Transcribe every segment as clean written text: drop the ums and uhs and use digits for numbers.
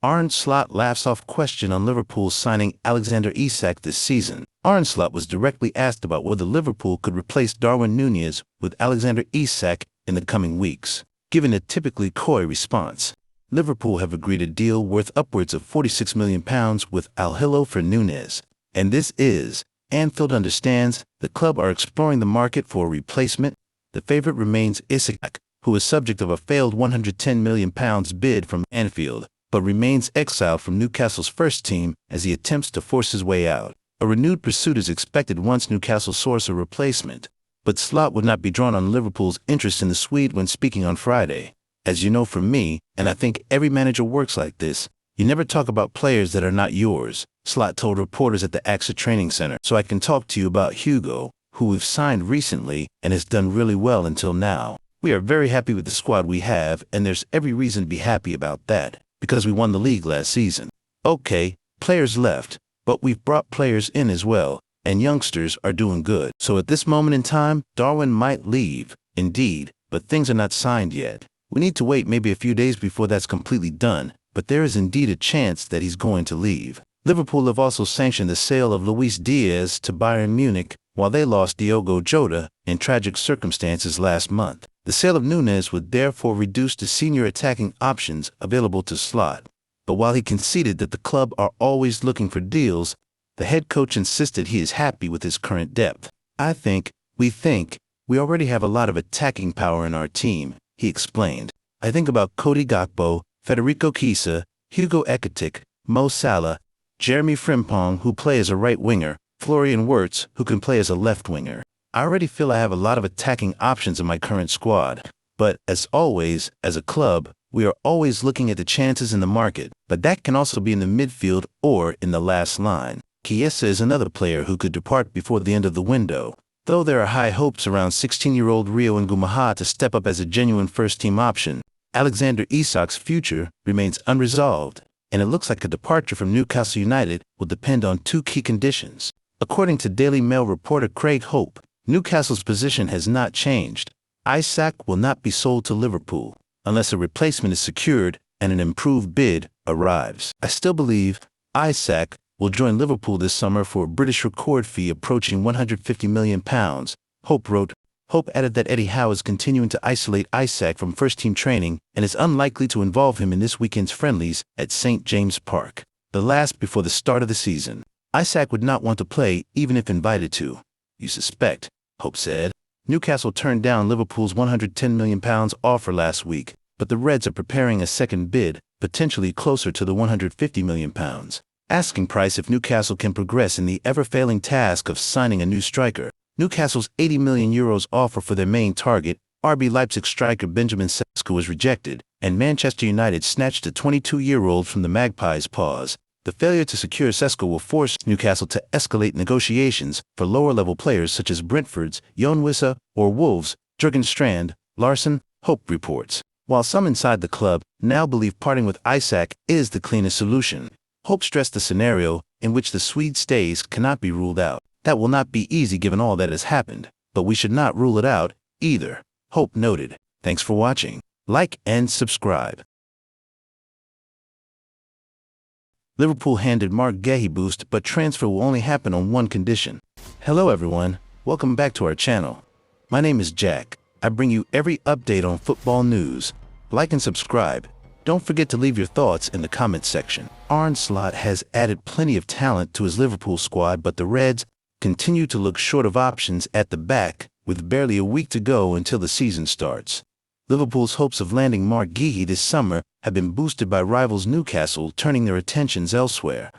Arne Slot laughs off question on Liverpool signing Alexander Isak this season. Arne Slot was directly asked about whether Liverpool could replace Darwin Núñez with Alexander Isak in the coming weeks, giving a typically coy response. Liverpool have agreed a deal worth upwards of £46 million with Al Hilal for Núñez, and this is, Anfield understands, the club are exploring the market for a replacement. The favourite remains Isak, who is subject of a failed £110 million bid from Anfield, but remains exiled from Newcastle's first team as he attempts to force his way out. A renewed pursuit is expected once Newcastle source a replacement, but Slot would not be drawn on Liverpool's interest in the Swede when speaking on Friday. As you know from me, and I think every manager works like this, you never talk about players that are not yours, Slot told reporters at the AXA training center. So I can talk to you about Hugo, who we've signed recently and has done really well until now. We are very happy with the squad we have, and there's every reason to be happy about that, because we won the league last season. Okay, players left, but we've brought players in as well, and youngsters are doing good. So at this moment in time, Darwin might leave, indeed, but things are not signed yet. We need to wait maybe a few days before that's completely done, but there is indeed a chance that he's going to leave. Liverpool have also sanctioned the sale of Luis Diaz to Bayern Munich, while they lost Diogo Jota in tragic circumstances last month. The sale of Núñez would therefore reduce the senior attacking options available to Slot. But while he conceded that the club are always looking for deals, the head coach insisted he is happy with his current depth. We already have a lot of attacking power in our team, he explained. I think about Cody Gakpo, Federico Chiesa, Hugo Ekitike, Mo Salah, Jeremy Frimpong, who play as a right winger, Florian Wirtz, who can play as a left winger. I already feel I have a lot of attacking options in my current squad. But, as always, as a club, we are always looking at the chances in the market, but that can also be in the midfield or in the last line. Chiesa is another player who could depart before the end of the window, though there are high hopes around 16-year-old Rio Ngumaha to step up as a genuine first-team option. Alexander Isak's future remains unresolved, and it looks like a departure from Newcastle United will depend on two key conditions. According to Daily Mail reporter Craig Hope, Newcastle's position has not changed. Isak will not be sold to Liverpool unless a replacement is secured and an improved bid arrives. I still believe Isak will join Liverpool this summer for a British record fee approaching £150 million, Hope wrote. Hope added that Eddie Howe is continuing to isolate Isak from first-team training and is unlikely to involve him in this weekend's friendlies at St. James Park, the last before the start of the season. Isak would not want to play even if invited to. You suspect, Hope said. Newcastle turned down Liverpool's £110 million offer last week, but the Reds are preparing a second bid, potentially closer to the £150 million asking price if Newcastle can progress in the ever-failing task of signing a new striker. Newcastle's €80 million offer for their main target, RB Leipzig striker Benjamin Sesko, was rejected, and Manchester United snatched a 22-year-old from the Magpies' paws. The failure to secure Sesko will force Newcastle to escalate negotiations for lower-level players such as Brentford's Jon Wissa or Wolves' Jurgen Strand Larsen, Hope reports. While some inside the club now believe parting with Isak is the cleanest solution, Hope stressed the scenario in which the Swede stays cannot be ruled out. That will not be easy given all that has happened, but we should not rule it out either, Hope noted. Thanks for watching. Like and subscribe. Liverpool handed Mark Guehi boost, but transfer will only happen on one condition. Hello everyone, welcome back to our channel. My name is Jack. I bring you every update on football news. Like and subscribe. Don't forget to leave your thoughts in the comments section. Arne Slot has added plenty of talent to his Liverpool squad, but the Reds continue to look short of options at the back, with barely a week to go until the season starts. Liverpool's hopes of landing Mark Guehi this summer have been boosted by rivals Newcastle turning their attentions elsewhere.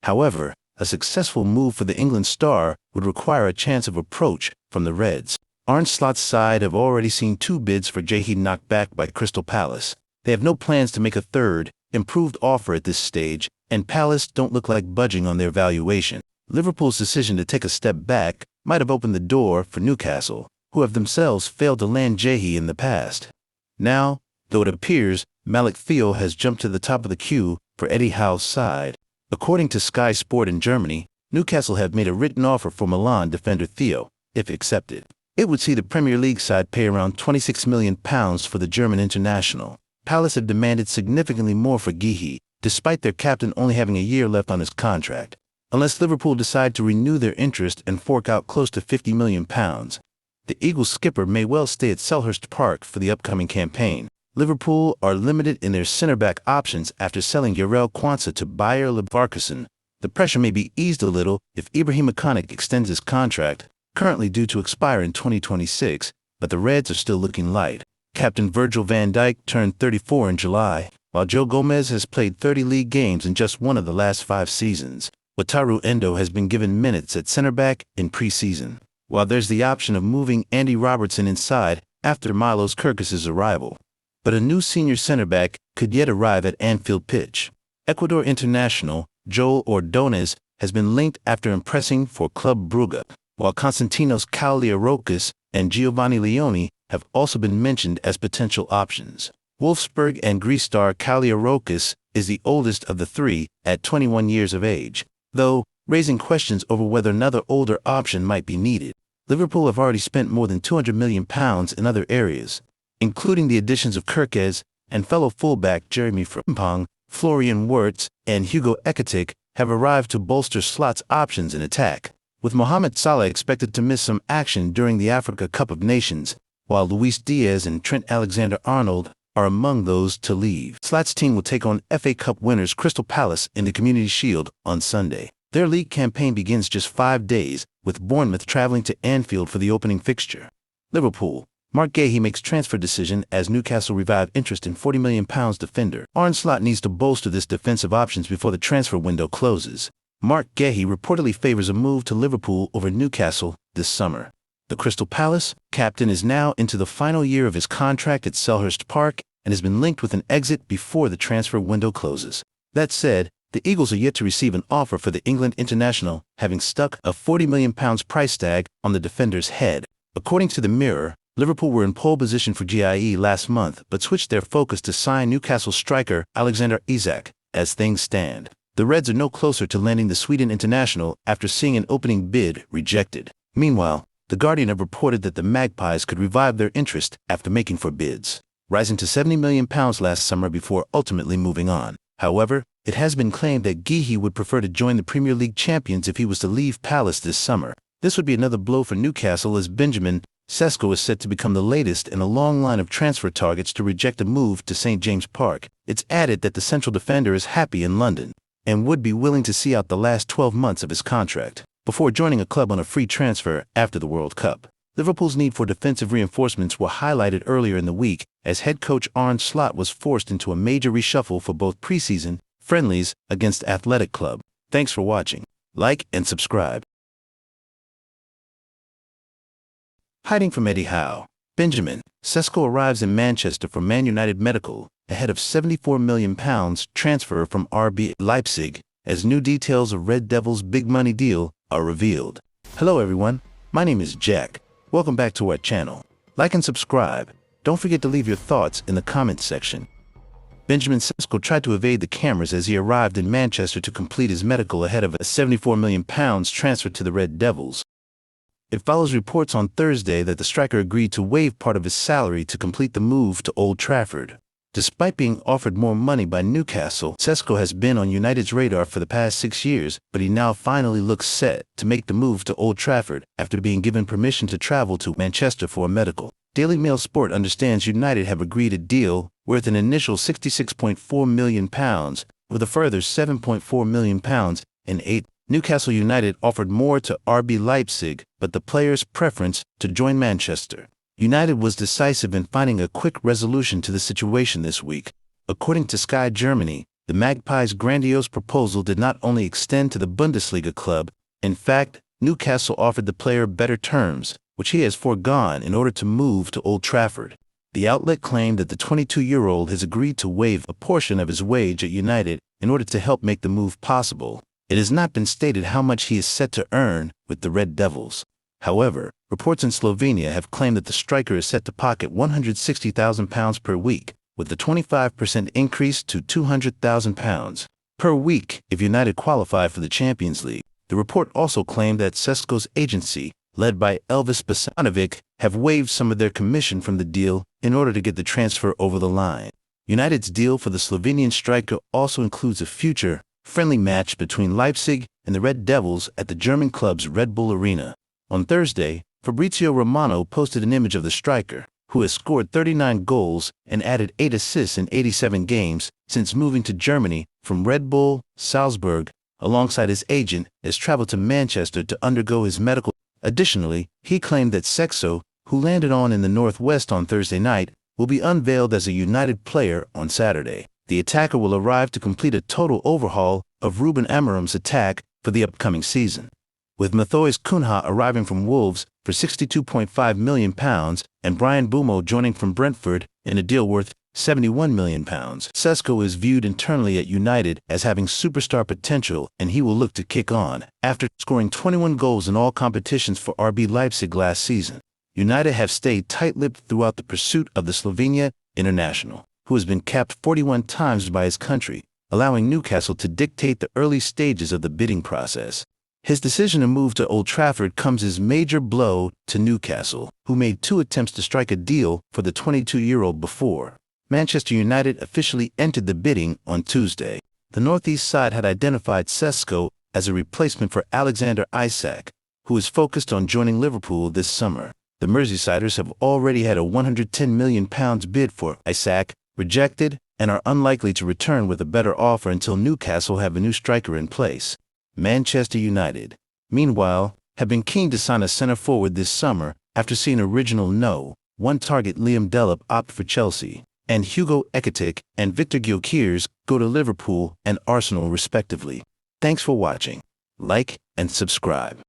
However, a successful move for the England star would require a chance of approach from the Reds. Arne Slot's side have already seen two bids for Guehi knocked back by Crystal Palace. They have no plans to make a third, improved offer at this stage, and Palace don't look like budging on their valuation. Liverpool's decision to take a step back might have opened the door for Newcastle, who have themselves failed to land Guehi in the past. Now, though it appears Malik Theo has jumped to the top of the queue for Eddie Howe's side. According to Sky Sport in Germany, Newcastle have made a written offer for Milan defender Theo, if accepted. It would see the Premier League side pay around £26 million for the German international. Palace have demanded significantly more for Guehi, despite their captain only having a year left on his contract. Unless Liverpool decide to renew their interest and fork out close to £50 million, the Eagles skipper may well stay at Selhurst Park for the upcoming campaign. Liverpool are limited in their centre-back options after selling Jarell Quansah to Bayer Leverkusen. The pressure may be eased a little if Ibrahima Konaté extends his contract, currently due to expire in 2026, but the Reds are still looking light. Captain Virgil van Dijk turned 34 in July, while Joe Gomez has played 30 league games in just one of the last 5 seasons. Wataru Endo has been given minutes at centre-back in pre-season, while there's the option of moving Andy Robertson inside after Milos Kerkez's arrival. But a new senior centre-back could yet arrive at Anfield pitch. Ecuador international Joel Ordonez has been linked after impressing for Club Brugge, while Konstantinos Kaliarokis and Giovanni Leone have also been mentioned as potential options. Wolfsburg and Greece star Kaliarokis is the oldest of the three at 21 years of age, though raising questions over whether another older option might be needed. Liverpool have already spent more than £200 million in other areas, including the additions of Kerkez and fellow fullback Jeremy Frimpong. Florian Wirtz and Hugo Ekitike have arrived to bolster Slot's options in attack, with Mohamed Salah expected to miss some action during the Africa Cup of Nations, while Luis Diaz and Trent Alexander-Arnold are among those to leave. Slot's team will take on FA Cup winners Crystal Palace in the Community Shield on Sunday. Their league campaign begins just 5 days, with Bournemouth traveling to Anfield for the opening fixture. Liverpool. Mark Gahey makes transfer decision as Newcastle revive interest in £40 million defender. Arne Slot needs to bolster this defensive options before the transfer window closes. Mark Gahey reportedly favors a move to Liverpool over Newcastle this summer. The Crystal Palace captain is now into the final year of his contract at Selhurst Park and has been linked with an exit before the transfer window closes. That said, the Eagles are yet to receive an offer for the England international, having stuck a £40 million price tag on the defender's head. According to the Mirror, Liverpool were in pole position for GIE last month but switched their focus to sign Newcastle striker Alexander Isak. As things stand, the Reds are no closer to landing the Sweden international after seeing an opening bid rejected. Meanwhile, The Guardian have reported that the Magpies could revive their interest after making 4 bids, rising to £70 million last summer before ultimately moving on. However, it has been claimed that Gahey would prefer to join the Premier League champions if he was to leave Palace this summer. This would be another blow for Newcastle, as Benjamin Sesko is set to become the latest in a long line of transfer targets to reject a move to St James Park. It's added that the central defender is happy in London and would be willing to see out the last 12 months of his contract before joining a club on a free transfer after the World Cup. Liverpool's need for defensive reinforcements were highlighted earlier in the week as head coach Arne Slot was forced into a major reshuffle for both preseason friendlies against Athletic Club. Thanks for watching. Like and subscribe. Hiding from Eddie Howe. Benjamin Sesko arrives in Manchester from Man United Medical ahead of £74 million transfer from RB Leipzig as new details of Red Devils' big money deal are revealed. Hello everyone, my name is Jack. Welcome back to our channel. Like and subscribe. Don't forget to leave your thoughts in the comments section. Benjamin Sesko tried to evade the cameras as he arrived in Manchester to complete his medical ahead of a £74 million transfer to the Red Devils. It follows reports on Thursday that the striker agreed to waive part of his salary to complete the move to Old Trafford. Despite being offered more money by Newcastle, Sesko has been on United's radar for the past 6 years, but he now finally looks set to make the move to Old Trafford after being given permission to travel to Manchester for a medical. Daily Mail Sport understands United have agreed a deal worth an initial £66.4 million with a further £7.4 million in aid. Newcastle United offered more to RB Leipzig, but the player's preference to join Manchester. United was decisive in finding a quick resolution to the situation this week. According to Sky Germany, the Magpies' grandiose proposal did not only extend to the Bundesliga club. In fact, Newcastle offered the player better terms, which he has foregone in order to move to Old Trafford. The outlet claimed that the 22-year-old has agreed to waive a portion of his wage at United in order to help make the move possible. It has not been stated how much he is set to earn with the Red Devils. However, reports in Slovenia have claimed that the striker is set to pocket £160,000 per week, with a 25% increase to £200,000 per week if United qualify for the Champions League. The report also claimed that Sesko's agency, led by Elvis Basanovic, have waived some of their commission from the deal in order to get the transfer over the line. United's deal for the Slovenian striker also includes a future, friendly match between Leipzig and the Red Devils at the German club's Red Bull Arena. On Thursday, Fabrizio Romano posted an image of the striker, who has scored 39 goals and added 8 assists in 87 games since moving to Germany from Red Bull Salzburg, alongside his agent, has traveled to Manchester to undergo his medical. Additionally, he claimed that Sexo, who landed in the Northwest on Thursday night, will be unveiled as a United player on Saturday. The attacker will arrive to complete a total overhaul of Ruben Amorim's attack for the upcoming season, with Matheus Cunha arriving from Wolves for £62.5 million and Brian Bumo joining from Brentford in a deal worth £71 million. Sesco is viewed internally at United as having superstar potential, and he will look to kick on after scoring 21 goals in all competitions for RB Leipzig last season. United have stayed tight-lipped throughout the pursuit of the Slovenia international, who has been capped 41 times by his country, allowing Newcastle to dictate the early stages of the bidding process. His decision to move to Old Trafford comes as major blow to Newcastle, who made 2 attempts to strike a deal for the 22-year-old before Manchester United officially entered the bidding on Tuesday. The Northeast side had identified Sesco as a replacement for Alexander Isak, who is focused on joining Liverpool this summer. The Merseysiders have already had a £110 million bid for Isak rejected and are unlikely to return with a better offer until Newcastle have a new striker in place. Manchester United, meanwhile, have been keen to sign a centre-forward this summer after seeing original No.1 target Liam Delap opt for Chelsea, and Hugo Ekitike and Victor Gyökeres go to Liverpool and Arsenal respectively. Thanks for watching. Like and subscribe.